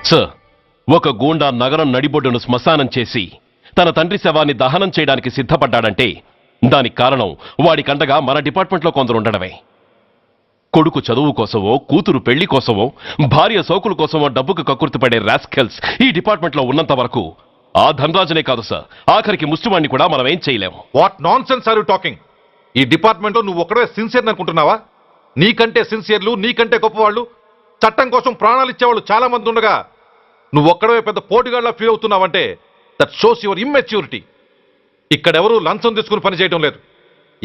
Sir, ఒక గూండా నగరం నడిబొడ్డును శ్మశానం చేసి తన తండ్రి శవాన్ని దహనం చేయడానికి సిద్ధపడ్డాడంటే దానికి కారణం వాడికండగా మన డిపార్ట్మెంట్లో కొందరు ఉండడమే. కొడుకు చదువు కోసమో, కూతురు పెళ్లి కోసమో, భార్య సోకుల కోసమో డబ్బుకు కక్కుర్తిపడే రాస్కెల్స్ ఈ డిపార్ట్మెంట్లో ఉన్నంత వరకు ఆ ధనరాజునే కాదు సార్, ఆఖరికి ముష్టివాణ్ణి కూడా మనం ఏం చేయలేము. What nonsense are you talking? ఈ డిపార్ట్మెంట్లో నువ్వు ఒక్కడే సిన్సియర్ అనుకుంటున్నావా? నీకంటే సిన్సియర్లు, నీకంటే గొప్పవాళ్ళు, చట్టం కోసం ప్రాణాలు ఇచ్చేవాళ్ళు చాలా మంది ఉండగా నువ్వు ఒక్కడే పెద్ద పోటీగాళ్ళ ఫీల్ అవుతున్నావంటే దట్ షోస్ యువర్ ఇమ్మెచ్యూరిటీ. ఇక్కడెవరూ లంచం తీసుకుని పనిచేయడం లేదు.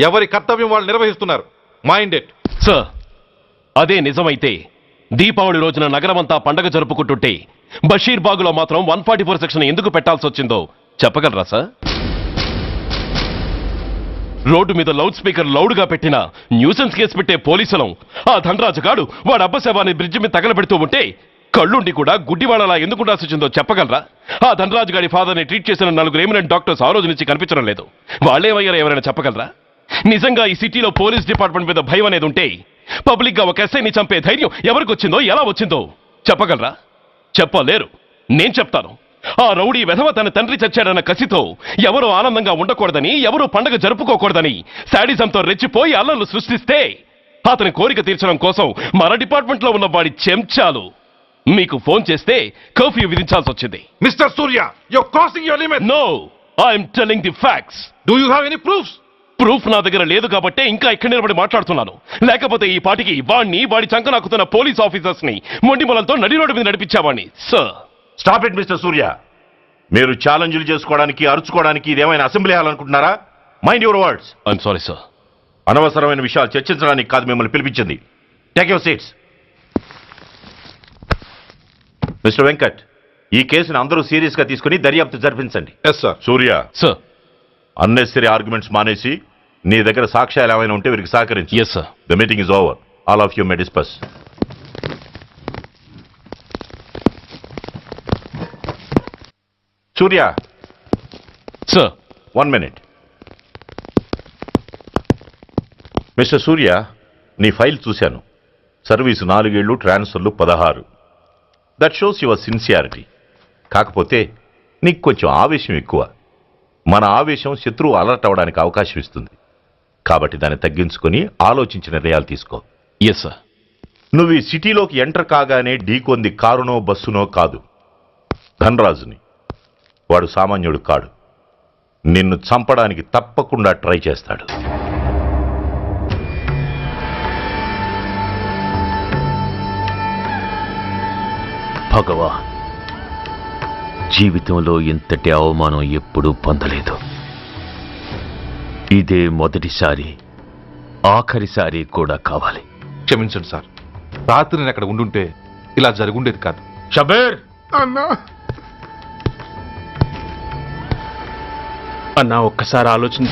ఎవరి కర్తవ్యం వాళ్ళు నిర్వహిస్తున్నారు. Mind it. సార్, అదే నిజమైతే దీపావళి రోజున నగరమంతా పండగ జరుపుకుంటుంటే బషీర్ బాగులో మాత్రం 144 సెక్షన్ ఎందుకు పెట్టాల్సి వచ్చిందో చెప్పగలరా సార్? రోడ్డు మీద లౌడ్ స్పీకర్ లౌడ్గా పెట్టిన న్యూసెన్స్ కేసు పెట్టే పోలీసులం ఆ ధనరాజు గాడు వాడు అబ్బ శవాన్ని బ్రిడ్జి మీద తగలబెడుతూ ఉంటే కళ్ళుండి కూడా గుడ్డివాళ్ళలా ఎందుకు ఉండాల్సి వచ్చిందో చెప్పగలరా? ఆ ధనరాజు గాడి ఫాదర్ని ట్రీట్ చేసిన 4 ఎమినెంట్ డాక్టర్స్ ఆ రోజు నుంచి కనిపించడం లేదు. వాళ్ళేమయ్యారో ఎవరైనా చెప్పగలరా? నిజంగా ఈ సిటీలో పోలీస్ డిపార్ట్మెంట్ మీద భయం అనేది ఉంటే పబ్లిక్ గా ఒక ఎస్ఐని చంపే ధైర్యం ఎవరికి వచ్చిందో, ఎలా వచ్చిందో చెప్పగలరా? చెప్పలేరు. నేను చెప్తాను. ఆ రౌడీ వెధవ తన తండ్రి చచ్చాడన్న కసితో ఎవరూ ఆనందంగా ఉండకూడదని, ఎవరూ పండగ జరుపుకోకూడదని శాడిజంతో రెచ్చిపోయి అల్లర్లు సృష్టిస్తే అతని కోరిక తీర్చడం కోసం మన డిపార్ట్మెంట్ లో ఉన్న వాడి చెంచాలు మీకు ఫోన్ చేస్తే కర్ఫ్యూ విధించాల్సి వచ్చింది. Mister Surya, you're crossing your limit. No, I'm telling the facts. Do you have any proofs? Proof నా దగ్గర లేదు కాబట్టే ఇంకా ఇక్కడ నిలబడి మాట్లాడుతున్నాను. లేకపోతే ఈ పాటికి వాడి చంకనాకుతున్న పోలీస్ ఆఫీసర్స్ ని మొండి మొలంతో నడి రోడ్డు మీద నడిపించావాణ్ణి. Sir, stop it mister Surya. మీరు ఛాలెంజ్లు చేసుకోవడానికి, అరుచుకోవడానికి ఇదేమైనా అసెంబ్లీ హాల్ అనుకుంటున్నారా? Mind your words. I'm sorry sir. అనవసరమైన విషయాలు చర్చించడానికి కాదు మిమ్మల్ని పిలిపించింది. Take your seats. Mister Venkat, ఈ కేసును అందరూ సీరియస్ గా తీసుకుని దర్యాప్తు జరిపించండి. Yes sir. Surya, sir. Unnecessary arguments మానేసి నీ దగ్గర సాక్ష్యాలు ఏమైనా ఉంటే వీరికి సహకరించు. Yes sir. The meeting is over. All of you may discuss. Surya, sir. 1 minute. Mister సూర్య, నీ ఫైల్ చూశాను. సర్వీసు 4 ఏళ్ళు, ట్రాన్స్ఫర్లు 16. That shows your sincerity. కాకపోతే నీకు కొంచెం ఆవేశం ఎక్కువ. మన ఆవేశం శత్రువు అలర్ట్ అవడానికి అవకాశం ఇస్తుంది. కాబట్టి దాన్ని తగ్గించుకొని ఆలోచించి నిర్ణయాలు తీసుకో. Yes sir. నువ్వు ఈ సిటీలోకి ఎంటర్ కాగానే ఢీకొంది కారునో బస్సునో కాదు, ధనరాజుని. వాడు సామాన్యుడు కాడు. నిన్ను చంపడానికి తప్పకుండా ట్రై చేస్తాడు. భగవాన్, జీవితంలో ఇంతటి అవమానం ఎప్పుడూ పొందలేదు. ఇదే మొదటిసారి, ఆఖరిసారి కూడా కావాలి. క్షమించండి సార్. రాత్రి నేను అక్కడ ఉండుంటే ఇలా జరుగుండేది కాదు. షబీర్! అన్నా అన్నా ఒక్కసారి ఆలోచన.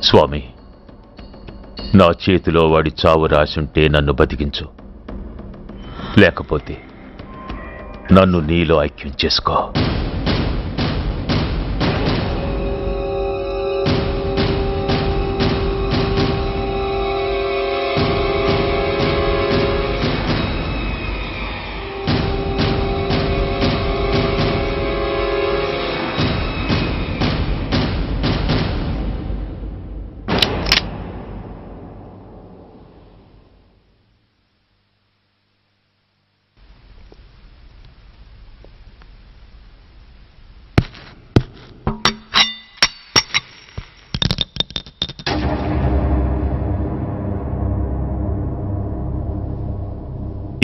స్వామి, నా చేతిలో వాడి చావు రాసుంటే నన్ను బతికించు, లేకపోతే నన్ను నీలో ఐక్యం చేసుకో.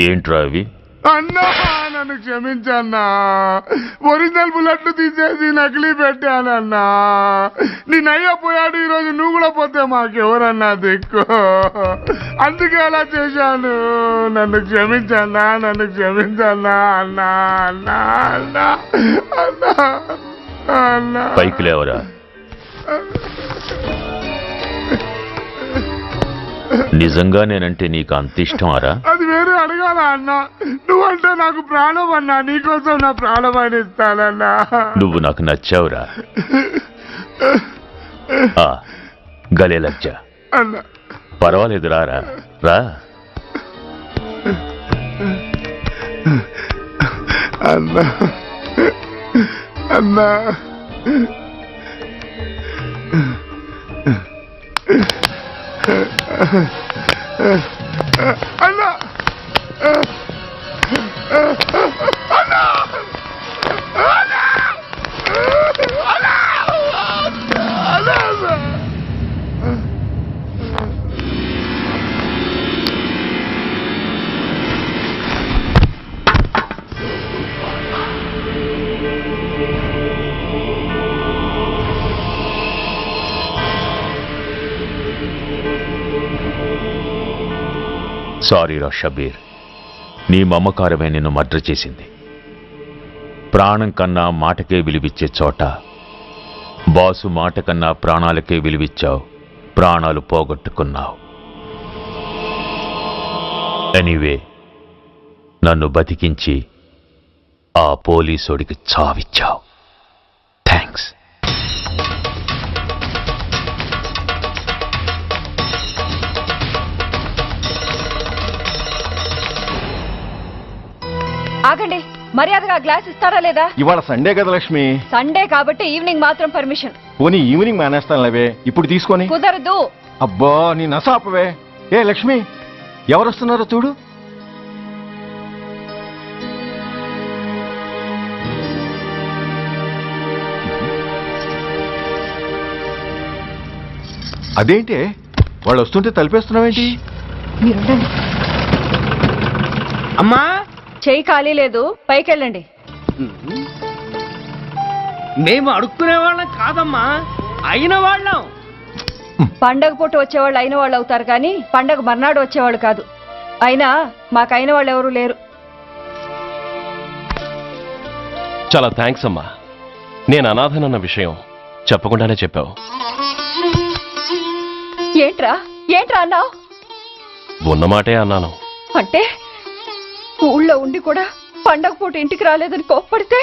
ఏంట్రా అవి? అన్నా నన్ను క్షమించన్నా. ఒరిజినల్ బుల్లెట్లు తీసేసి నకిలీ పెట్టానన్నా. నేను అయ్యపోయాడు, ఈరోజు నువ్వు కూడా పోతే మాకెవరన్నా దిక్కు. అందుకే అలా చేశాను. నన్ను క్షమించన్నా, నన్ను క్షమించన్నా అన్నా. అన్నా అన్నా అన్నా అన్నా. పైకి లేవరా. నిజంగా నేనంటే నీకు అంత ఇష్టం అరా? అది వేరే అడగాల అన్నా. నువ్వంటే నాకు ప్రాణం అన్నా. నీకోసం నా ప్రాణమైన ఇస్తానన్నా. నువ్వు నాకు నచ్చావురా. గలే లజ్జ. అన్నా పర్వాలేదు, రారా రా. అన్నా అన్నా అన్నా సారీ రా షబీర్, నీ మమకారమే నిన్ను మర్డర్ చేసింది. ప్రాణం కన్నా మాటకే విలువిచ్చే చోట బాసు మాట కన్నా ప్రాణాలకే విలువిచ్చావు. ప్రాణాలు పోగొట్టుకున్నావు. ఎనీవే, నన్ను బతికించి ఆ పోలీసోడికి చావిచ్చావు. థ్యాంక్స్. ఆగండి, మర్యాదగా గ్లాస్ ఇస్తారా లేదా? ఇవాళ సండే కదా లక్ష్మి. సండే కాబట్టి ఈవినింగ్ మాత్రం పర్మిషన్. పోనీ ఈవినింగ్ మానేస్తాను లేవే, ఇప్పుడు తీసుకొని. కుదరదు. అబ్బా నీ నసాపవే. ఏ లక్ష్మి, ఎవరొస్తున్నారో చూడు. అదేంటి వాళ్ళు వస్తుంటే తలిపేస్తున్నావేంటి? మీరుండండి. అమ్మా, చెయ్యి ఖాళీ లేదు, పైకెళ్ళండి. మేము అడుక్కునే వాళ్ళం కాదమ్మా, అయిన వాళ్ళం. పండగ పూట వచ్చేవాళ్ళు అయిన వాళ్ళు అవుతారు కానీ పండగ మర్నాడు వచ్చేవాళ్ళు కాదు. అయినా మాకైన వాళ్ళు ఎవరు లేరు. చాలా థ్యాంక్స్ అమ్మా. నేను అనాథనన్న విషయం చెప్పకుండానే చెప్పావు. ఏంట్రా ఏంట్రా అన్నావు? ఉన్నమాటే అన్నాను. అంటే ఊళ్ళో ఉండి కూడా పండగ పూట ఇంటికి రాలేదని కోప్పడితే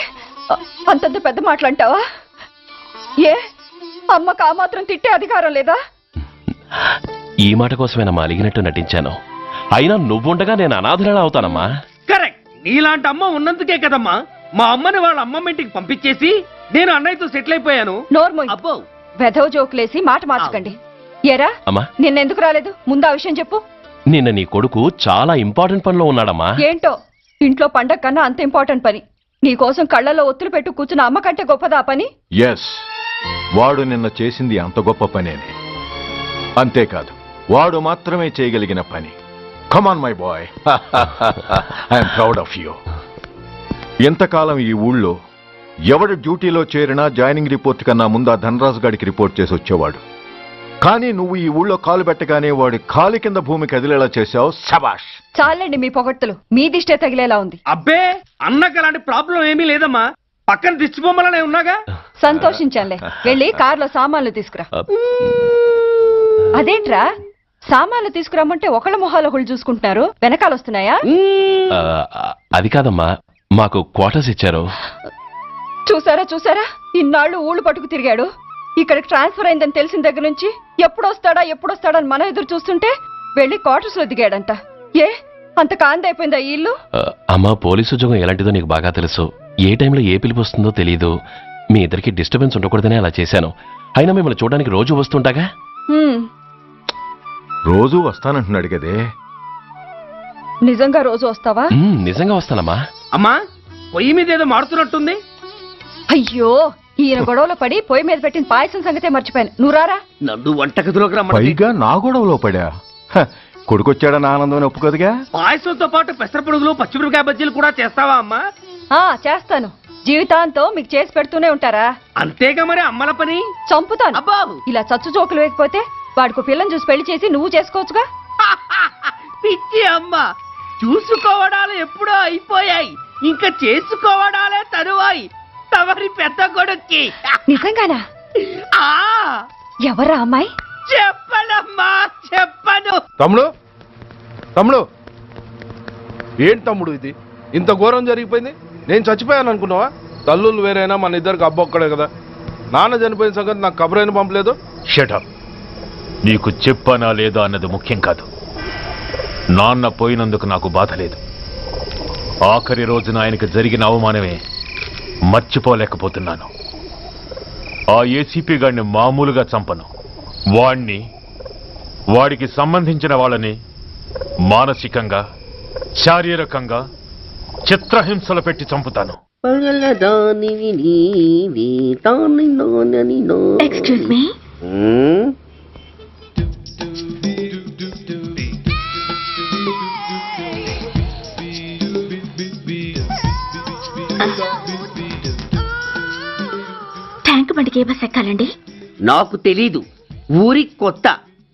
అంతంత పెద్ద మాటలంటావా? ఏ అమ్మకు ఆ మాత్రం తిట్టే అధికారం లేదా? ఈ మాట కోసమేనమ్మా అలిగినట్టు నటించాను. అయినా నువ్వుండగా నేను అనాథనలా అవుతానమ్మా. కరెక్ట్. నీలాంటి అమ్మ ఉన్నందుకే కదమ్మా మా అమ్మని వాళ్ళ అమ్మమ్మ ఇంటికి పంపించేసి నేను అన్నయ్యతో సెటిల్ అయిపోయాను. నోర్మోయ్, అబ్బో, వెధవ జోకులేసి మాట మార్చకండి. ఏరా అమ్మా, నిన్నెందుకు రాలేదు? ముందు ఆ విషయం చెప్పు. నిన్న నీ కొడుకు చాలా ఇంపార్టెంట్ పనిలో ఉన్నాడమ్మా. ఏంటో ఇంట్లో పండగ కన్నా అంత ఇంపార్టెంట్ పని. నీకోసం కళ్ళల్లో ఒత్తులు పెట్టు కూర్చున్న అమ్మ కంటే గొప్పదా పని? ఎస్, వాడు నిన్న చేసింది అంత గొప్ప పనేనే. అంతేకాదు, వాడు మాత్రమే చేయగలిగిన పని. Come on my boy, I'm proud of you. ఎంతకాలం ఈ ఊళ్ళో ఎవడు డ్యూటీలో చేరినా జాయినింగ్ రిపోర్ట్ కన్నా ముందు ఆ ధనరాజు గారికి రిపోర్ట్ చేసి వచ్చేవాడు. కానీ నువ్వు ఈ ఊళ్ళో కాలు పెట్టగానే వాడి కాలి కింద భూమి కదిలేలా చేశావు. శబాష్. చాలండి మీ పొగడ్తలు. మీ దిష్టే తగిలేలా ఉంది. అబ్బే, అన్నకు అలాంటి ప్రాబ్లం ఏమీ లేదమ్మా. పక్కన దిష్టి బొమ్మలనే ఉన్నాగా. సంతోషించాలే. వెళ్ళి కారులో సామాన్లు తీసుకురా. అదేంట్రా, సామాన్లు తీసుకురమ్మంటే ఒకళ్ళ మొహాలు ఒకళ్ళు చూసుకుంటున్నారు, వెనకాల వస్తున్నాయా? ఆ, అది కాదమ్మా, మాకు క్వార్టర్స్ ఇచ్చారు. చూసారా చూసారా, ఇన్నాళ్ళు ఊళ్ళు పట్టుకు తిరిగాడు. ఇక్కడికి ట్రాన్స్ఫర్ అయిందని తెలిసిన దగ్గర నుంచి ఎప్పుడొస్తాడా అని మనం ఎదురు చూస్తుంటే వెళ్ళి క్వార్టర్స్ లో దిగాడంట. ఏ అంత కాందైపోయిందా ఈ ఇల్లు? అమ్మా, పోలీసు ఉద్యోగం ఎలాంటిదో నీకు బాగా తెలుసు. ఏ టైంలో ఏ పిలుపు వస్తుందో తెలీదు. మీ ఇద్దరికి డిస్టర్బెన్స్ ఉండకూడదనే అలా చేశాను. అయినా మిమ్మల్ని చూడడానికి రోజు వస్తుంటాగా. రోజూ వస్తానంటున్నాడు కదే. నిజంగా రోజు వస్తావా? నిజంగా వస్తానమ్మా. అమ్మా, పొయ్యి మీద ఏదో మాడుతున్నట్టుంది. అయ్యో, ఈయన గొడవలో పడి పొయ్యి మీద పెట్టిన పాయసం సంగతే మర్చిపోయాను. నువ్వు రారా. నన్ను వంటగదిలోకి రమ్మంటే పైగా నా గొడవలో పడా. కొడుకొచ్చాడని ఆనందం ఒప్పుకోదుగా. పాయసంతో పాటు పెసరపొడుగులు పచ్చిమిరపకాయ బజ్జీలు కూడా చేస్తావా అమ్మా? చేస్తాను. జీవితాంతం మీకు చేసి పెడుతూనే ఉంటారా? అంతేగా మరి అమ్మల పని. చంపుతాను. అబ్బా, ఇలా చచ్చు జోకులు వేయకపోతే వాడికి పిల్లని చూసి పెళ్లి చేసి నువ్వు చేసుకోవచ్చుగా. పిచ్చి అమ్మ, చూసుకోవడాలు ఎప్పుడో అయిపోయాయి, ఇంకా చేసుకోవడాలే తరువాయి. తమరి పెద్ద కొడుక్కి. నిజంగానా? ఆ ఎవరా అమ్మాయి? చెప్పనమ్మా, చెప్పను. తమ్ముడు తమ్ముడు ఏంటి తమ్ముడు ఇది ఇంత ఘోరం జరిగిపోయింది? నేను చచ్చిపోయాను అనుకున్నావా? తల్లులు వేరైనా మన ఇద్దరికి అబ్బొక్కడే కదా. నాన్న చనిపోయిన సంగతి నాకు కబరైన పంపలేదు. షటప్. నీకు చెప్పనా లేదా అన్నది ముఖ్యం కాదు. నాన్న పోయినందుకు నాకు బాధ లేదు. ఆఖరి రోజున ఆయనకు జరిగిన అవమానమే మర్చిపోలేకపోతున్నాను. ఆ ఏసీపీ గారిని మామూలుగా చంపను. వాడికి సంబంధించిన వాళ్ళని మానసికంగా, శారీరకంగా చిత్రహింసలు పెట్టి చంపుతాను. Excuse me. ట్యాంక్ బండికి ఏ బస్ ఎక్కాలండి? నాకు తెలీదు, ఊరి కొత్త.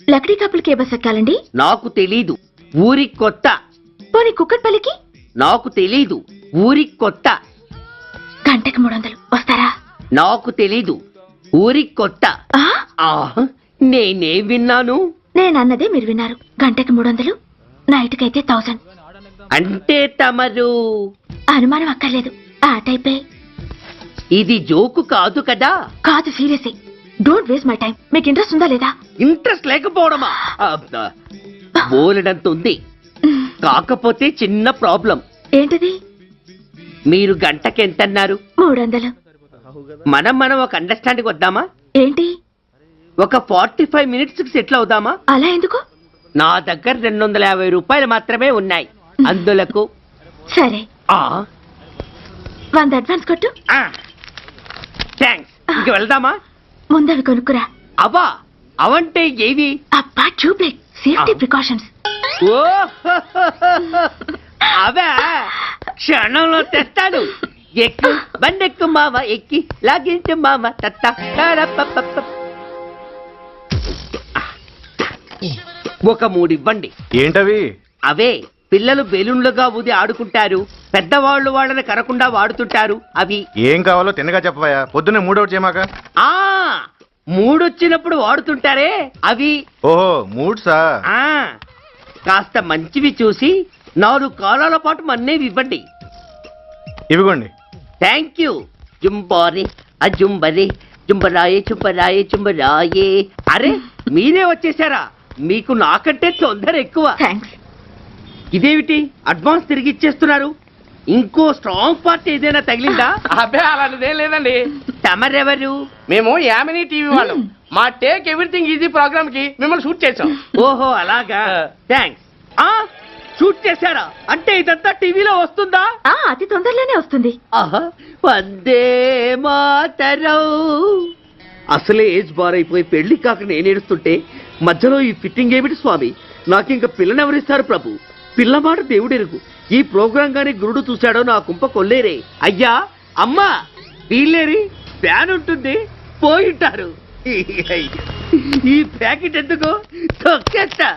లక్డీ కప్పులకి ఏ బస్ ఎక్కాలండి? నాకు తెలీదు, ఊరి కొత్త. పోనీ కుక్కట్పల్లికి? నాకు తెలీదు, ఊరి కొత్త. గంటకి 300 వస్తారా? నాకు తెలీదు, ఊరి కొత్త. నేనే విన్నాను. నేనన్నదే మీరు విన్నారు. గంటకి 300, నైట్కి అయితే 1000. అంటే తమరు అనుమానం అక్కర్లేదు, ఆ టైపే. ఇది జోకు కాదు కదా? కాదు, serious. Don't waste my time. మీకు ఇంట్రెస్ట్ ఉందా లేదా? ఇంట్రెస్ట్ లేకపోవడమా? బోలెడంత ఉంది. కాకపోతే చిన్న ప్రాబ్లం. ఏంటిది? మీరు గంటకి ఎంతన్నారు? 300. మనం ఒక అండర్స్టాండింగ్ వద్దామా? ఏంటి? ఒక 45 మినిట్స్ కి సెటిల్ అవుదామా? అలా ఎందుకు? నా దగ్గర 250 రూపాయలు మాత్రమే ఉన్నాయి. అందులకు సరే, 100 అడ్వాన్స్ కొట్టు. థ్యాంక్స్. ఇంక వెళ్దామా? ముందవి కొనుక్కురా. అవా? అవంటే ఏవి? అబ్బా, ట్యూబ్లైట్, సేఫ్టీ ప్రికాషన్స్. ఓ అవా? క్షణంలో తెస్తాను. ఎక్కు, బండెక్కు మామ, ఎక్కి లాగించు మామ. ఒక 3 ఇవ్వండి. ఏంటవి? అవే పిల్లలు బెలూన్లుగా ఊది ఆడుకుంటారు, పెద్దవాళ్ళు వాళ్ళని కరకుండా వాడుతుంటారు. అవి ఏం కావాలో తిన్నగా చెప్పవా. పొద్దున్నే 3 చేయమాక. ఆ 3 వచ్చినప్పుడు వాడుతుంటారే అవి. ఓహో, 3సా? కాస్త మంచివి చూసి 4 కాలాల పాటు మన్నేవి ఇవ్వండి. ఇవిగోండి. Thank you. జుంబారే అజుంబరే, జుంబరాయే చుంబరాయే చుంబరాయే. అరే, మీరే వచ్చేసారా? మీకు నాకంటే తొందర ఎక్కువ. థ్యాంక్స్. ఇదేమిటి అడ్వాన్స్ తిరిగి ఇచ్చేస్తున్నారు? ఇంకో స్ట్రాంగ్ పార్ట్ ఏదైనా తగిలిందా? అబ్బే, అలాంటిదేం లేదండి. తమరెవరు? మేము యామినీ టీవీ వాళ్ళం. మా టేక్ ఎవ్రీథింగ్ ఈజీ ప్రోగ్రామ్ కి మిమ్మల్ని షూట్ చేసాం. ఓహో, అలాగా. థ్యాంక్స్. షూట్ చేశారా? అంటే ఇదంతా టీవీలో వస్తుందా? అతి తొందరలోనే వస్తుంది. వందే మాతరం. అసలే ఏజ్ బార్ అయిపోయి పెళ్లి కాక నేనేడుస్తుంటే మధ్యలో ఈ ఫిట్టింగ్ ఏమిటి స్వామి? నాకింక పిల్లనెవరిస్తారు ప్రభు? పిల్లమాట దేవుడెరుగు. ఈ ప్రోగ్రాం గాని గురుడు చూశాడో నా కుంప కొల్లేరే. అయ్యా, అమ్మా, వీళ్ళేరి ఫ్యాన్ ఉంటుంది, పోయింటారు. ఈ ప్యాకెట్ ఎందుకు తొక్కేస్తా.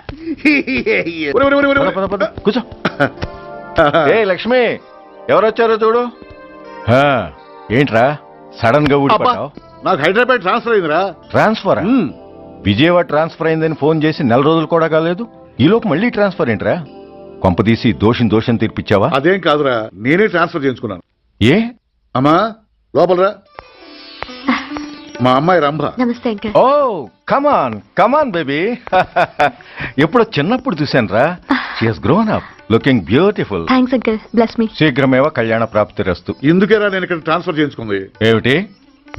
కూర్చో. ఏ లక్ష్మి, ఎవరొచ్చారో చూడు. ఏంట్రా సడన్ గా ఊడిపడ్డావు? నాకు హైదరాబాద్ ట్రాన్స్ఫర్ అయిందిరా. ట్రాన్స్ఫర్? విజయవాడ ట్రాన్స్ఫర్ అయిందని ఫోన్ చేసి 4 రోజులు కూడా కాలేదు. ఈలోపు మళ్ళీ ట్రాన్స్ఫర్ ఏంట్రా? కొంపదీసి దోషం తీర్పిచ్చావా? అదేం కాదురా, నేనే ట్రాన్స్ఫర్ చేయించుకున్నాను. ఏ? అమ్మా, లోపలరా. మా అమ్మాయి రంభ. నమస్తే అంకల్. ఓ, కమాన్ బేబీ. ఎప్పుడో చిన్నప్పుడు చూశానురా. She has grown up, looking beautiful. Thanks uncle, bless me. శీఘ్రమేవ కళ్యాణ ప్రాప్తిరస్తు. ఇందుకేరా నేను ఇక్కడ ట్రాన్స్ఫర్ చేయించుకుంది. ఏమిటి?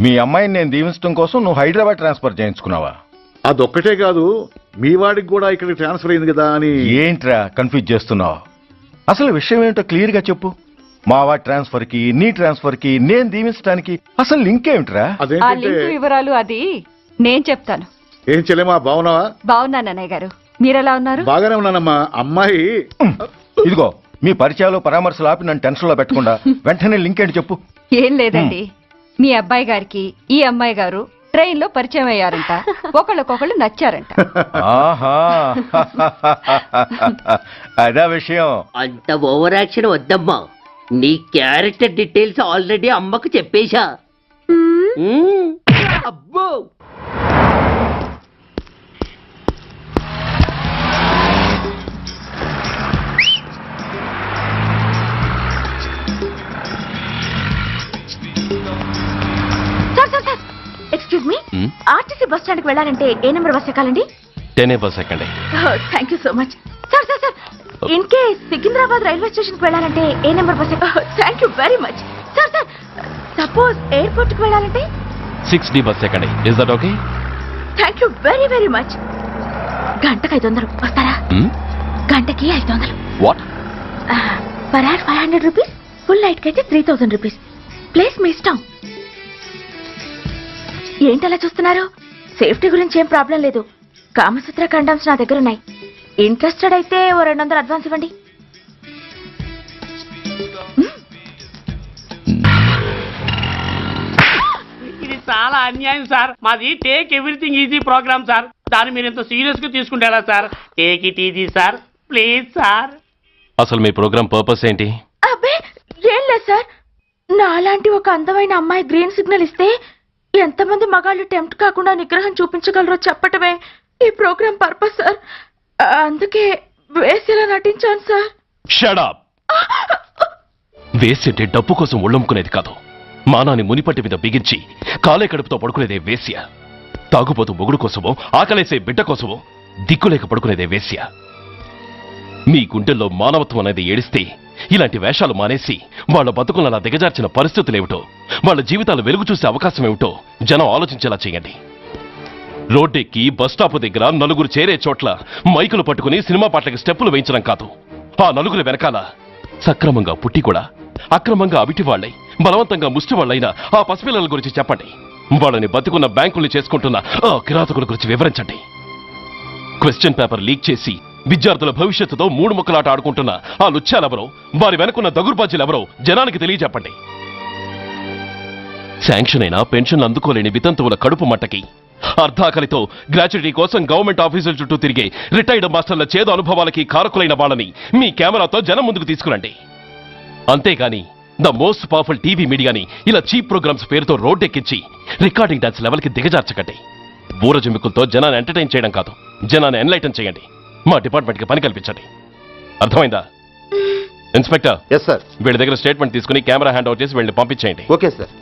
మీ అమ్మాయిని నేను దీవించడం కోసం నువ్వు హైదరాబాద్ ట్రాన్స్ఫర్ చేయించుకున్నావా? అదొక్కటే కాదు, మీ వాడికి కూడా ఇక్కడికి ట్రాన్స్ఫర్ అయింది కదా అని. ఏంట్రా కన్ఫ్యూజ్ చేస్తున్నావు? అసలు విషయం ఏంటో క్లియర్ గా చెప్పు. మా వాడి ట్రాన్స్ఫర్ కి నీ ట్రాన్స్ఫర్ కి నేను దీవించడానికి అసలు లింక్ ఏమిట్రా? ఆ లింక్ వివరాలు అది నేను చెప్తాను. ఏం చెల్లెమా, బాగున్నావా? బాగున్నాను అన్నయ్య గారు, మీరెలా ఉన్నారు? బాగానే ఉన్నానమ్మా. అమ్మాయి ఇదిగో, మీ పరిచయాలు పరామర్శలు ఆపి నన్ను టెన్షన్ లో పెట్టకుండా వెంటనే లింక్ ఏంటి చెప్పు. ఏం లేదండి, మీ అబ్బాయి గారికి ఈ అమ్మాయి గారు ట్రైన్ లో పరిచయం అయ్యారంట. ఒకళ్ళకొకళ్ళు నచ్చారంట. ఆహా, అదా విషయం. అంత ఓవర్ యాక్షన్ వద్దమ్మా. నీ క్యారెక్టర్ డీటెయిల్స్ ఆల్రెడీ అమ్మకు చెప్పేశా. అబ్బో, బస్ స్టాండ్కి వెళ్ళాలంటే ఏ నెంబర్ బస్ ఎక్కాలండి? 10 బస్ ఎక్కండి. Thank you so much. Sir sir sir, in case Secunderabad railway స్టేషన్కి వెళ్ళాలంటే ఏ number bus thank you very much. Sir sir, suppose ఎయిర్పోర్ట్కి వెళ్ళాలంటే 6D బస్ ఎక్కండి. Is that okay? Thank you very very much. గంటకి 500 వస్తారా? గంటకి 500. What? Per hour 500 rupees, full night కి అయితే 3000 రూపీస్. ప్లేస్ మీ ఇష్టం. ఏంటలా చూస్తున్నారు? సేఫ్టీ గురించి ఏం ప్రాబ్లం లేదు. కామసూత్ర కండమ్స్ నా దగ్గర ఉన్నాయి. ఇంట్రెస్టెడ్ అయితే ఓ 200 అడ్వాన్స్ ఇవ్వండి. ఇది చాలా అన్యాయం సార్. మాది take everything easy program sir. దాన్ని మీరు ఎంత సీరియస్ గా తీసుకుంటారా sir? Take it easy sir, please sir. అసలు మీ ప్రోగ్రామ్ పర్పస్ ఏంటి? అబ్బే ఏం లేదు సార్. నాలాంటి ఒక అందమైన అమ్మాయి గ్రీన్ సిగ్నల్ ఇస్తే ఎంతమంది మగాళ్ళు టెంప్ట్ కాకుండా నిగ్రహం చూపించగలరో చెప్పటమే ఈ ప్రోగ్రామ్ పర్పస్ సార్. అందుకే వేసేలా నటించాను సార్. Shut up. వేసేంటే డబ్బు కోసం ఒళ్ళొమ్ముకునేది కాదు. మానాన్ని మునిపట్టి మీద బిగించి కాలే కడుపుతో పడుకునేదే వేశ్య. తాగుపోతూ మొగుడు కోసమో ఆకలేసే బిడ్డ కోసమో దిక్కులేక పడుకునేదే వేశ్య. మీ గుండెల్లో మానవత్వం అనేది ఏడిస్తే ఇలాంటి వేషాలు మానేసి వాళ్ళ బతుకులను దిగజార్చిన పరిస్థితులేమిటో, వాళ్ళ జీవితాలు వెలుగు చూసే అవకాశం ఏమిటో జనం ఆలోచించేలా చేయండి. రోడ్డెక్కి బస్టాప్ దగ్గర నలుగురు చేరే చోట్ల మైకులు పట్టుకుని సినిమా పాటలకి స్టెప్పులు వేయించడం కాదు. ఆ నలుగురు వెనకాల సక్రమంగా పుట్టి కూడా అక్రమంగా అవిటి వాళ్ళై బలవంతంగా ముష్టి వాళ్ళైన ఆ పసిపిల్లల గురించి చెప్పండి. వాళ్ళని బతుకున్న బ్యాంకుల్ని చేసుకుంటున్న ఆ కిరాతకుల గురించి వివరించండి. క్వశ్చన్ పేపర్ లీక్ చేసి విద్యార్థుల భవిష్యత్తుతో 3 ముక్కలాట ఆడుకుంటున్న ఆ లుచ్చాలెవరో, వారి వెనుకున్న దగుర్బాజీలెవరో జనానికి తెలియజెప్పండి. శాంక్షన్ అయినా పెన్షన్లు అందుకోలేని వితంతువుల కడుపు మట్టకి, అర్ధాకలితో గ్రాట్యుటీ కోసం గవర్నమెంట్ ఆఫీసుల చుట్టూ తిరిగే రిటైర్డ్ మాస్టర్ల చేదు అనుభవాలకి కారకులైన వాళ్ళని మీ కెమెరాతో జనం ముందుకు తీసుకురండి. అంతేగాని ద మోస్ట్ పవర్ఫుల్ టీవీ మీడియాని ఇలా చీప్ ప్రోగ్రామ్స్ పేరుతో రోడ్డెక్కించి రికార్డింగ్ డాన్స్ లెవెల్కి దిగజార్చకండి. బూరజుమికులతో జనాన్ని ఎంటర్టైన్ చేయడం కాదు, జనాన్ని ఎన్లైటన్ చేయండి. మా డిపార్ట్మెంట్కి పని కల్పించండి. అర్థమైందా? ఇన్స్పెక్టర్. Yes sir. వీళ్ళ దగ్గర స్టేట్మెంట్ తీసుకుని కెమెరా హ్యాండ్ ఓవర్ చేసి వీళ్ళని పంపించేయండి. Okay sir.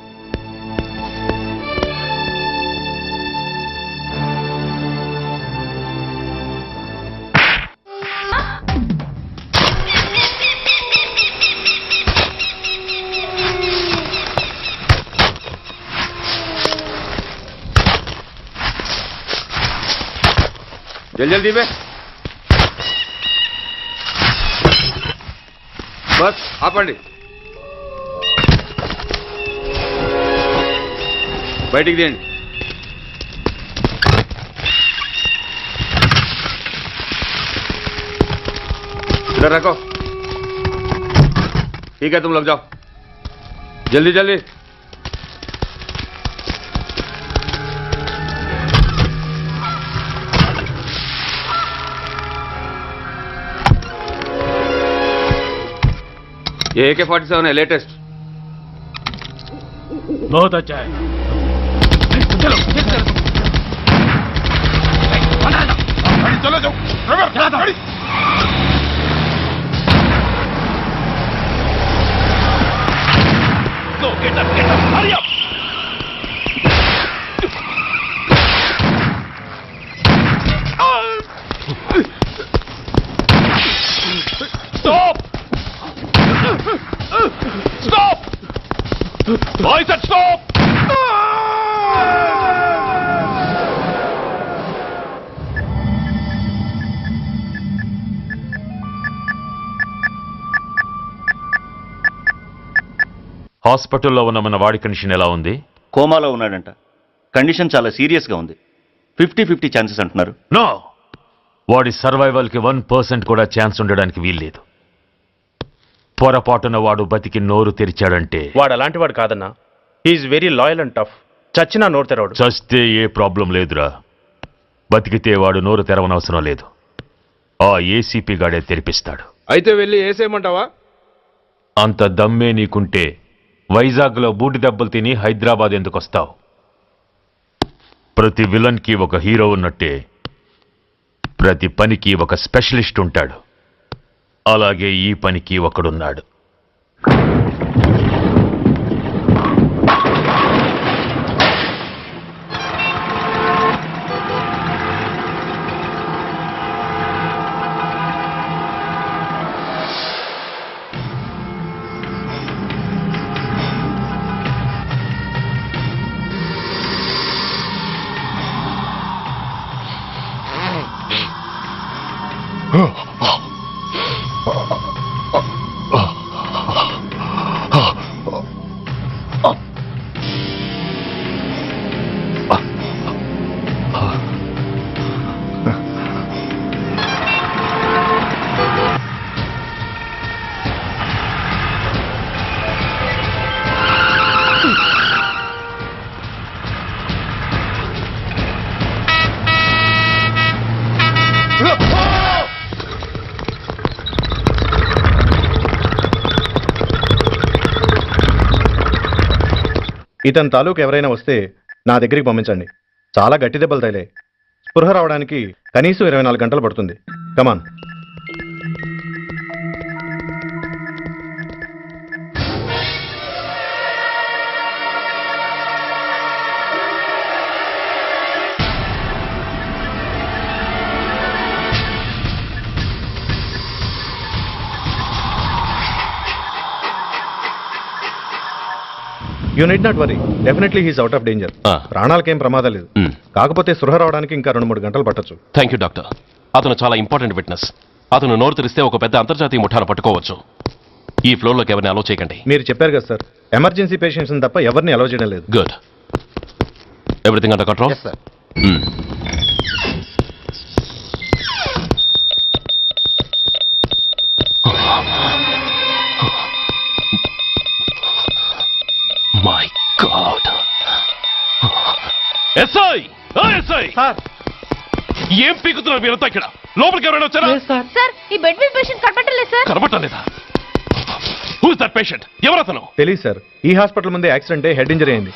జల్దీ బే. బస్ ఆపండి. బయటికి తీయండి. इधर रखो. ठीक है, तुम लोग जाओ जल्दी जल्दी. ये AK-47 है, लेटेस्ट. बहुत अच्छा है. चलो चलो जाओ. Go, get up, hurry up. Stop! Stop! I said stop! హాస్పిటల్లో ఉన్న మన వాడి కండిషన్ ఎలా ఉంది? కోమాలో ఉన్నాడంట. కండిషన్ చాలా సీరియస్గా ఉంది. 50-50 ఛాన్సెస్ అంటున్నారు. నో, వాడి సర్వైవల్కి 1% కూడా ఛాన్స్ ఉండడానికి వీల్లేదు. పొరపాటున వాడు బతికి నోరు తెరిచాడంటే వాడు అలాంటి వాడు కాదన్నా. He's very loyal and tough. చచ్చినా నోరు తెరవడు. చస్తే ఏ ప్రాబ్లం లేదురా. బతికితే వాడు నోరు తెరవనవసరం లేదు. ఆ ఏసీపీ గాడే తెరిపిస్తాడు. అయితే వెళ్ళి ఏసేయమంటావా? అంత దమ్మే నీకుంటే వైజాగ్లో బూటి దెబ్బలు తిని హైదరాబాద్ ఎందుకు వస్తావు? ప్రతి విలన్కి ఒక హీరో ఉన్నట్టే ప్రతి పనికి ఒక స్పెషలిస్ట్ ఉంటాడు. అలాగే ఈ పనికి ఒకడున్నాడు. ఇతని తాలూకు ఎవరైనా వస్తే నా దగ్గరికి పంపించండి. చాలా గట్టి దెబ్బలు తగిలాయి. స్పృహ రావడానికి కనీసం 24 గంటలు పడుతుంది. Come on. You need not worry, definitely he's out of danger. ప్రాణాలకేం ప్రమాదం లేదు. కాకపోతే స్పృహ రావడానికి ఇంకా 2-3 గంటలు పట్టొచ్చు. Thank you doctor. అతను చాలా ఇంపార్టెంట్ విట్నెస్. అతను నోరు తెరిస్తే ఒక పెద్ద అంతర్జాతీయ ముఠాను పట్టుకోవచ్చు. ఈ ఫ్లోర్లోకి ఎవరిని అలో చేయకండి. మీరు చెప్పారు కదా సార్, ఎమర్జెన్సీ పేషెంట్స్ తప్ప ఎవరిని అలో చేయడం లేదు. Good. Everything under control? Sir. My God. SI! SI! ఏం పీకుతున్నారు మీరంతా ఇక్కడ? లోపలికి ఎవరైనా వచ్చారా? సార్, ఈ బెడ్ మీద పేషెంట్ కనబట్టలేదు సార్. కనబట్టలేదా? Who is that patient? ఎవరతను? తెలియదు సార్. ఈ హాస్పిటల్ ముందే యాక్సిడెంట్ హెడ్ ఇంజరీ అయింది.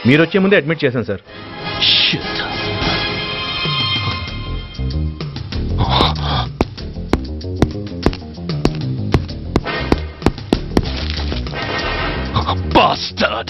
మీరు వచ్చే ముందే అడ్మిట్ చేశాను sir. Bastard!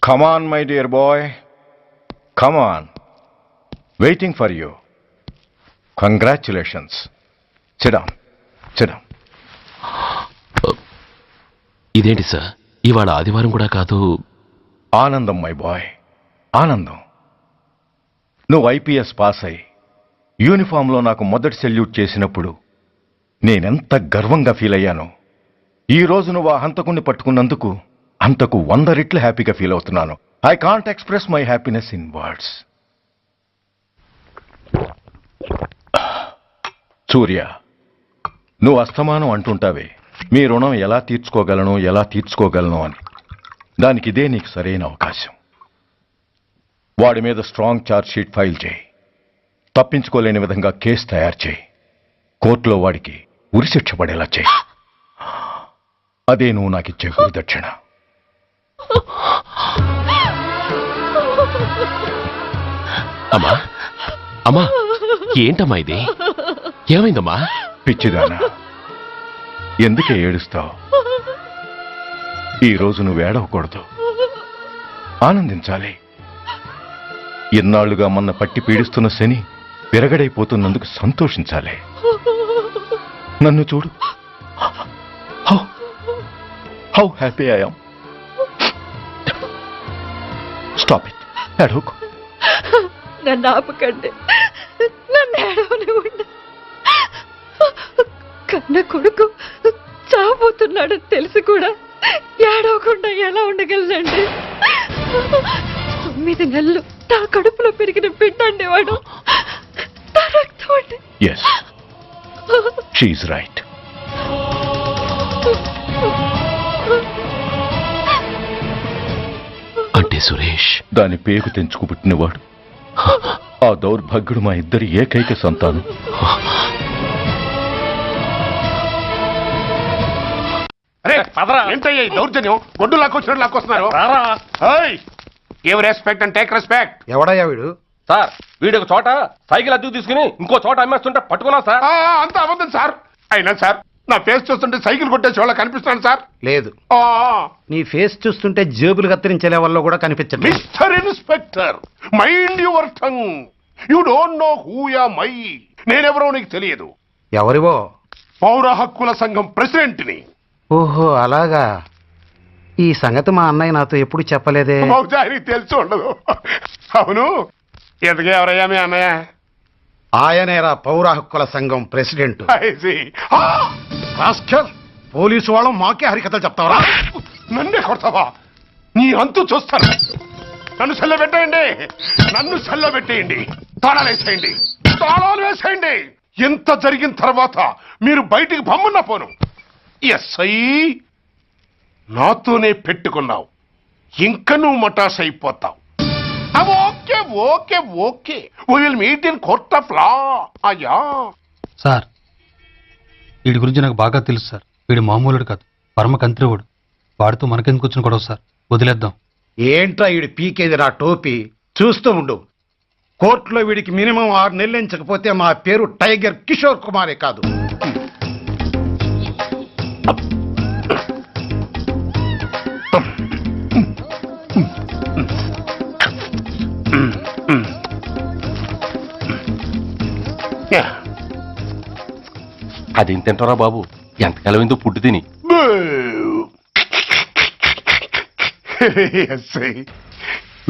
Come on, my dear boy. Come on. Waiting for you. Congratulations. Sit down. సిద్ధం. ఇదేంటి సార్, ఇవాళ ఆదివారం కూడా కాదు. ఆనందం మై బాయ్, ఆనందం. నువ్వు ఐపీఎస్ పాస్ అయి యూనిఫామ్లో నాకు మొదటి సెల్యూట్ చేసినప్పుడు నేనెంత గర్వంగా ఫీల్ అయ్యానో, ఈ రోజు నువ్వు ఆ హంతకుణ్ణి పట్టుకున్నందుకు అంతకు 100 రెట్లు హ్యాపీగా ఫీల్ అవుతున్నాను. I can't express my happiness in words. Surya, నువ్వు అస్తమానం అంటుంటావే మీ రుణం ఎలా తీర్చుకోగలను అని. దానికి ఇదే నీకు సరైన అవకాశం. వాడి మీద స్ట్రాంగ్ ఛార్జ్ షీట్ ఫైల్ చేయి. తప్పించుకోలేని విధంగా కేసు తయారు చేయి. కోర్టులో వాడికి ఉరిశిక్ష పడేలా చేయి. అదే నువ్వు నాకిచ్చే గురుదక్షిణ. అమ్మా అమ్మా, ఏంటమ్మా ఇది? ఏమైందమ్మా? పిచ్చిదానా, ఎందుకే ఏడుస్తావు? ఈ రోజు నువ్వు ఏడవకూడదు, ఆనందించాలి. ఎన్నాళ్లుగా మన పట్టి పీడిస్తున్న శని విరగడైపోతున్నందుకు సంతోషించాలి. నన్ను చూడు, how happy I am. Stop it, ఏడవకు. నన్ను ఆపకండి, నన్ను ఏడవనివ్వండి. కన్న కొడుకు చావబోతున్నాడని తెలిసి కూడా ఏడవకుండా ఎలా ఉండగలనండి? 9 నెలలు నా కడుపులో పెరిగిన బిడ్డ అండి వాడు. నా రక్తం అండి. Yes, she's right. అంటే సురేష్ దాని పేగు తెంచుకు పుట్టినవాడు. ఆ దౌర్భాగ్యుడు మా ఇద్దరి ఏకైక సంతానం. ఏంటయ్యా ఈ దౌర్జన్యం? గొడ్డు లాక్కొచ్చినట్టు లాక్కొస్తున్నారు. Give respect and take respect. ఎవడయ్యా వీడు? సార్, వీడు ఒక చోట సైకిల్ అద్దెకు తీసుకుని ఇంకో చోట అమ్మేస్తుంటే పట్టుకున్నాం సార్. అంత అబద్ధం సార్. అయినా సార్, నా ఫేస్ చూస్తుంటే సైకిల్ కొట్టేసి వాళ్ళ కనిపిస్తున్నాను సార్. లేదు, నీ ఫేస్ చూస్తుంటే జేబులు కత్తిరించే లెవెల్లో కూడా కనిపించదు. Mister inspector, mind your tongue. You don't know who am I. నేనెవరో నీకు తెలియదు. ఎవరివో? పౌర హక్కుల సంఘం ప్రెసిడెంట్ని. ఓహో, అలాగా. ఈ సంగతి మా అన్నయ్య నాతో ఎప్పుడు చెప్పలేదే. బహుశా ఆయనకి తెలిసి ఉండదు. అవును, ఎదుగే ఎవరయ్యా మీ అన్నయ్య? ఆయనేరా పౌర హక్కుల సంఘం ప్రెసిడెంట్. రాస్కల్, పోలీసు వాళ్ళం మాకే హరికథలు చెప్తావరా? నన్నే కొడతావా? నీ అంతు చూస్తాను. నన్ను సెల్ల పెట్టేయండి, నన్ను సెల్ల పెట్టేయండి. తాళాలు వేసేయండి, తాళాలు వేసేయండి. ఎంత జరిగిన తర్వాత మీరు బయటికి పమ్మున్న పోను. ఎస్ఐ, నాతోనే పెట్టుకున్నావు, ఇంకా నువ్వు మటాస్ అయిపోతావు. Okay okay okay, we will meet in court of law. అయ్యా సార్, వీడి గురించి నాకు బాగా తెలుసు సార్. వీడు మామూలుడు కాదు, పరమ కంత్రివుడు. వాడితో మనకెందుకు వచ్చిన గొడవ సార్? వదిలేద్దాం. ఏంట్రా వీడి పీకేది నా టోపీ? చూస్తూ ఉండు. కోర్టులో వీడికి మినిమం 6 నెలలు ఎంచకపోతే మా పేరు టైగర్ కిషోర్ కుమారే కాదు. అదేం తింటారా బాబు? ఎంతకాలం ఏందో పుట్టు తిని.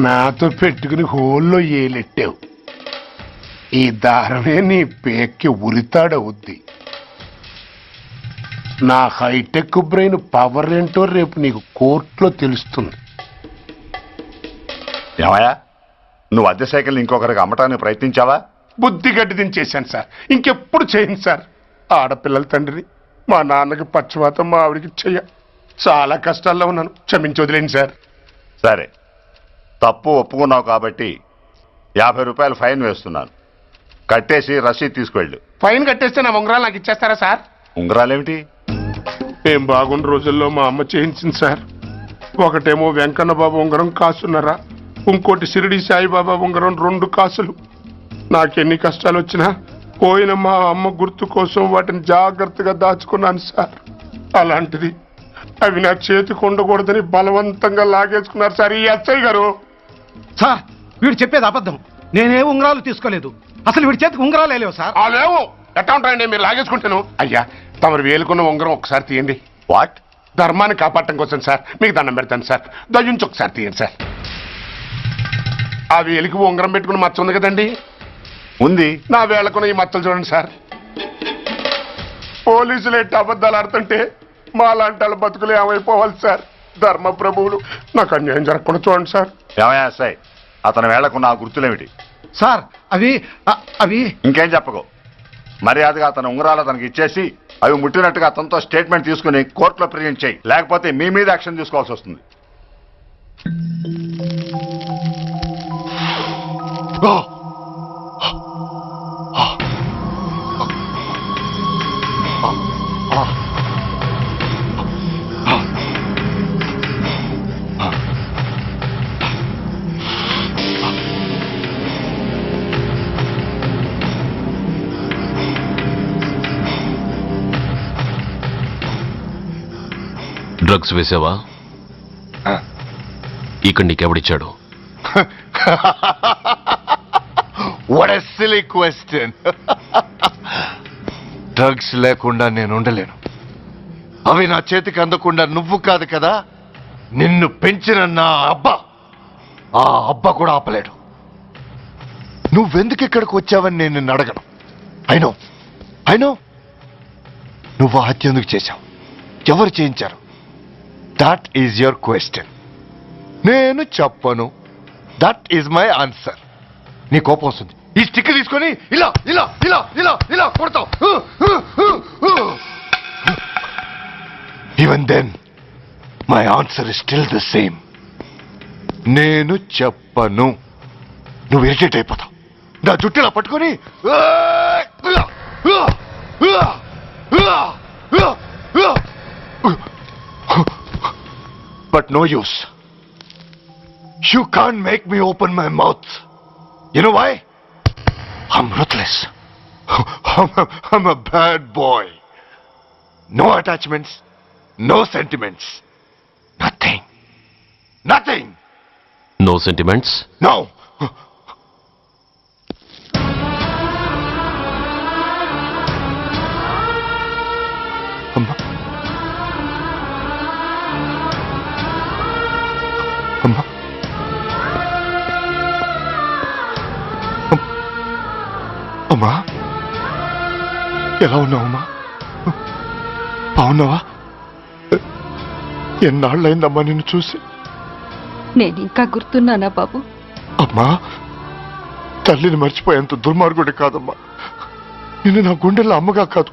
నాతో పెట్టుకుని హోల్లో ఏలెట్టావు. ఈ దారమే నీ పేక్కి ఉరితాడవుద్ది. నా హైటెక్ బ్రెయిన్ పవర్ ఏంటో రేపు నీకు కోర్టులో తెలుస్తుంది. ఏమయ్యా, నువ్వు అద్దె సైకిల్ ఇంకొకరికి అమ్మటానికి ప్రయత్నించావా? బుద్ధి గడ్డి దించేశాను సార్, ఇంకెప్పుడు చేయను సార్. ఆడపిల్లల తండ్రిని, మా నాన్నకి పక్షవాతం, మా ఆవిడికి చెయ్య. చాలా కష్టాల్లో ఉన్నాను, క్షమించి వదిలేండి సార్. సరే, తప్పు ఒప్పుకున్నావు కాబట్టి 50 రూపాయలు ఫైన్ వేస్తున్నాను. కట్టేసి రసీదు తీసుకువెళ్ళు. ఫైన్ కట్టేస్తే నా ఉంగరాలు నాకు ఇచ్చేస్తారా సార్? ఉంగరాలేమిటి? ఏం బాగున్న రోజుల్లో మా అమ్మ చేయించింది సార్. ఒకటేమో వెంకన్న బాబు ఉంగరం కాసున్నరా, ఇంకోటి షిరిడి సాయిబాబా ఉంగరం 2 కాసులు. నాకెన్ని కష్టాలు వచ్చినా పోయిన మా అమ్మ గుర్తు కోసం వాటిని జాగ్రత్తగా దాచుకున్నాను సార్. అలాంటిది అవి నా చేతికి ఉండకూడదని బలవంతంగా లాగేసుకున్నారు సార్ ఈ ఎస్ఐ గారు. సార్, వీడు చెప్పేది అబద్ధం. నేనే ఉంగరాలు తీసుకోలేదు. అసలు వీడి చేతికి ఉంగరాలు లేవు సార్. లేవు, ఎట్టా ఉంటాయండి మీరు లాగేసుకుంటాను. అయ్యా, తమరు వేలుకున్న ఉంగరం ఒకసారి తీయండి. వాట్? ధర్మాన్ని కాపాడటం కోసం సార్, మీకు దండం పెడతాను సార్. దయ్యుంచి ఒకసారి తీయండి సార్. ఆ వేలికి ఉంగరం పెట్టుకుని మచ్చ ఉంది కదండి, ఉంది. నా వేళకున్న ఈ మచ్చలు చూడండి సార్. పోలీసులు ఎట్టి అబద్ధాలు ఆడుతుంటే మా లాంటి వాళ్ళ బతుకులు ఏమైపోవాలి సార్? ధర్మ ప్రభువులు, నాకు అన్యాయం జరగకుండా చూడండి సార్. ఏమయ్యా సార్, అతని వేళకున్న ఆ గుర్తులేమిటి? సార్ అవి ఇంకేం చెప్పకు. మర్యాదగా అతని ఉంగరాలు అతనికి ఇచ్చేసి అవి ముట్టినట్టుగా అతనితో స్టేట్మెంట్ తీసుకుని కోర్టులో ప్రజెంట్ చేయి, లేకపోతే మీ మీద యాక్షన్ తీసుకోవాల్సి వస్తుంది. డ్రగ్స్ వేసావా? ఇక్కడ నీకెవడిచ్చాడు? What a silly question. Drugs లేకుండా నేను ఉండలేను. అవి నా చేతికి అందకుండా నువ్వు కాదు కదా, నిన్ను పెంచిన నా అబ్బా, ఆ అబ్బా కూడా ఆపలేడు. నువ్వెందుకు ఇక్కడికి వచ్చావని నేను నిన్ను అడగను. అయినో నువ్వు హత్య ఎందుకు చేశావు, ఎవరు చేయించారు? That is your question. నేను చెప్పను. That is my answer. నీ కోపం వస్తుంది, ఈ స్టిక్ తీసుకొని ఇలా ఇలా ఇలా ఇలా ఇలా కొడతావు. Even then my answer is still the same. నేను చెప్పను. నువ్వు ఇరిటేట్ అయిపోతావు. నా జుట్టులా పట్టుకొని but no use. You can't make me open my mouth. You know why? I'm ruthless. I'm a bad boy. No attachments, no sentiments. Nothing. No sentiments? No. అమ్మా, ఎలా ఉన్నావమ్మా? బాగున్నావా? ఎన్నాళ్ళైందమ్మా నిన్ను చూసి? నేను ఇంకా గుర్తున్నానా బాబు? అమ్మా, తల్లిని మర్చిపోయేంత దుర్మార్గుడి కాదమ్మా. నిన్ను నా గుండెల్లో అమ్మగా కాదు,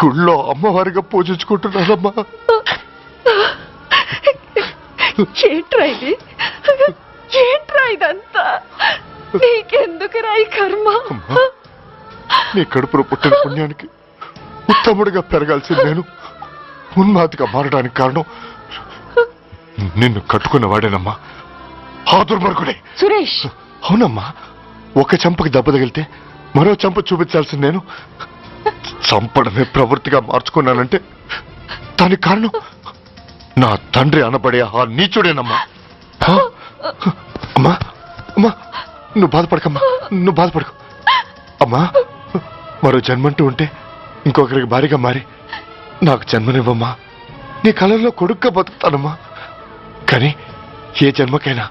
గుళ్ళో అమ్మవారిగా పూజించుకుంటున్నానమ్మా. ఏంట్రా ఇదంతా? నీకెందుకు రాయి కర్మ? నీ కడుపులో పుట్టిన పుణ్యానికి ఉత్తముడిగా పెరగాల్సింది నేను ఉన్మాదిగా మారడానికి కారణం నిన్ను కట్టుకున్నవాడేనమ్మా, ఆ దుర్మార్గుడే సురేష్. అవునమ్మా, ఒక చెంపకి దెబ్బ తగిలితే మరో చెంప చూపించాల్సింది నేను చంపడమే ప్రవృత్తిగా మార్చుకున్నానంటే దానికి కారణం నా తండ్రి అనబడే ఆ నీచుడేనమ్మా. అమ్మా అమ్మా, నువ్వు బాధపడకమ్మా, నువ్వు బాధపడకు అమ్మా. మరో జన్మంటూ ఉంటే ఇంకొకరికి భారీగా మారి నాకు జన్మనివ్వమ్మా. నీ కళల్లో కొడుగ్గా బతుకుతానమ్మా. కానీ ఏ జన్మకైనా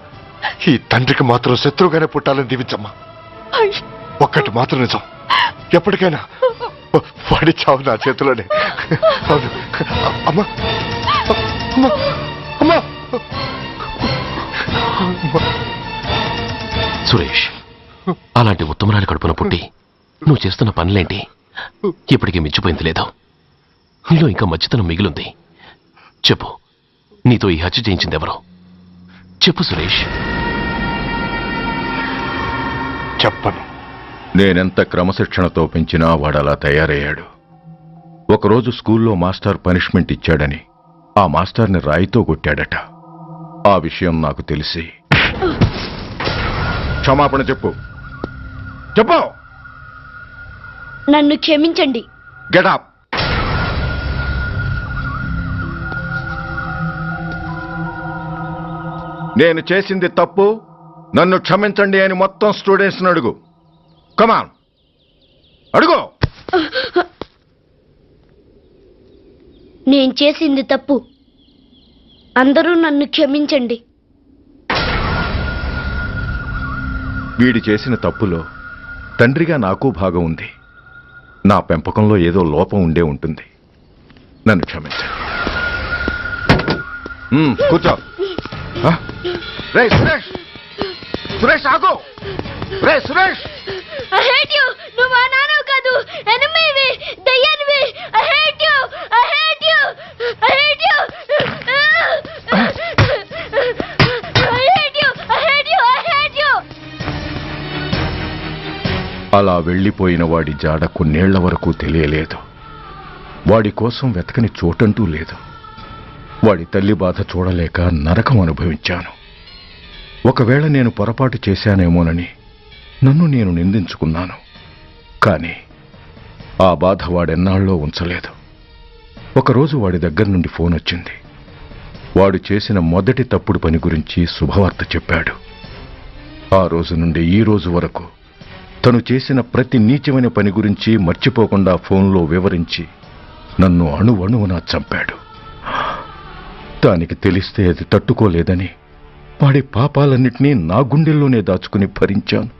ఈ తండ్రికి మాత్రం శత్రువుగానే పుట్టాలని దీవించమ్మా. ఒక్కటి మాత్రం నిజం, ఎప్పటికైనా వాడి చావు నా చేతిలోనే. అవును అమ్మా అమ్మా అమ్మా. సురేష్, అలాంటి ఉత్తమరాలి కడుపున పుట్టి నువ్వు చేస్తున్న పనులేంటి? ఇప్పటికీ మించిపోయింది లేదా? నీలో ఇంకా మంచితనం మిగిలింది. చెప్పు, నీతో ఈ హత్య చేయించింది ఎవరు? చెప్పు సురేష్. చెప్పను. నేనెంత క్రమశిక్షణతో పెంచినా వాడలా తయారయ్యాడు. ఒకరోజు స్కూల్లో మాస్టర్ పనిష్మెంట్ ఇచ్చాడని ఆ మాస్టర్ని రాయితో కొట్టాడట. ఆ విషయం నాకు తెలిసి క్షమాపణ చెప్పు. చెప్పు. నన్ను క్షమించండి. Get up. నేను చేసింది తప్పు, నన్ను క్షమించండి అని మొత్తం స్టూడెంట్స్ని అడుగు. కమాన్, అడుగు. నేను చేసింది తప్పు. అందరూ నన్ను క్షమించండి. వీడి చేసిన తప్పులో తండ్రిగా నాకు భాగం ఉంది. నా పెంపకంలో ఏదో లోపం ఉండే ఉంటుంది. నన్ను క్షమించండి. కూర్చో. రే సురేష్, సురేష్ ఆగు. రే సురేష్, I hate you. నువ్వు మా నాన్నవు కాదు, ఎనిమివి, దయ్యానివి. I hate you. I hate you. I hate you. I hate you. I hate you. I hate you. అలా వెళ్ళిపోయిన వాడి జాడ కొన్నేళ్ల వరకు తెలియలేదు. వాడి కోసం వెతకని చోటంటూ లేదు. వాడి తల్లి బాధ చూడలేక నరకం అనుభవించాను. ఒకవేళ నేను పొరపాటు చేశానేమోనని నన్ను నేను నిందించుకున్నాను. కానీ ఆ బాధ వాడెన్నాళ్ళో ఉంచలేదు. ఒకరోజు వాడి దగ్గర నుండి ఫోన్ వచ్చింది. వాడు చేసిన మొదటి తప్పుడు పని గురించి శుభవార్త చెప్పాడు. ఆ రోజు నుండి ఈ రోజు వరకు తను చేసిన ప్రతి నీచమైన పని గురించి మర్చిపోకుండా ఫోన్లో వివరించి నన్ను అణువణువునా చంపాడు. దానికి తెలిస్తే అది తట్టుకోలేదని వాడి పాపాలన్నిటినీ నా గుండెల్లోనే దాచుకుని భరించాను.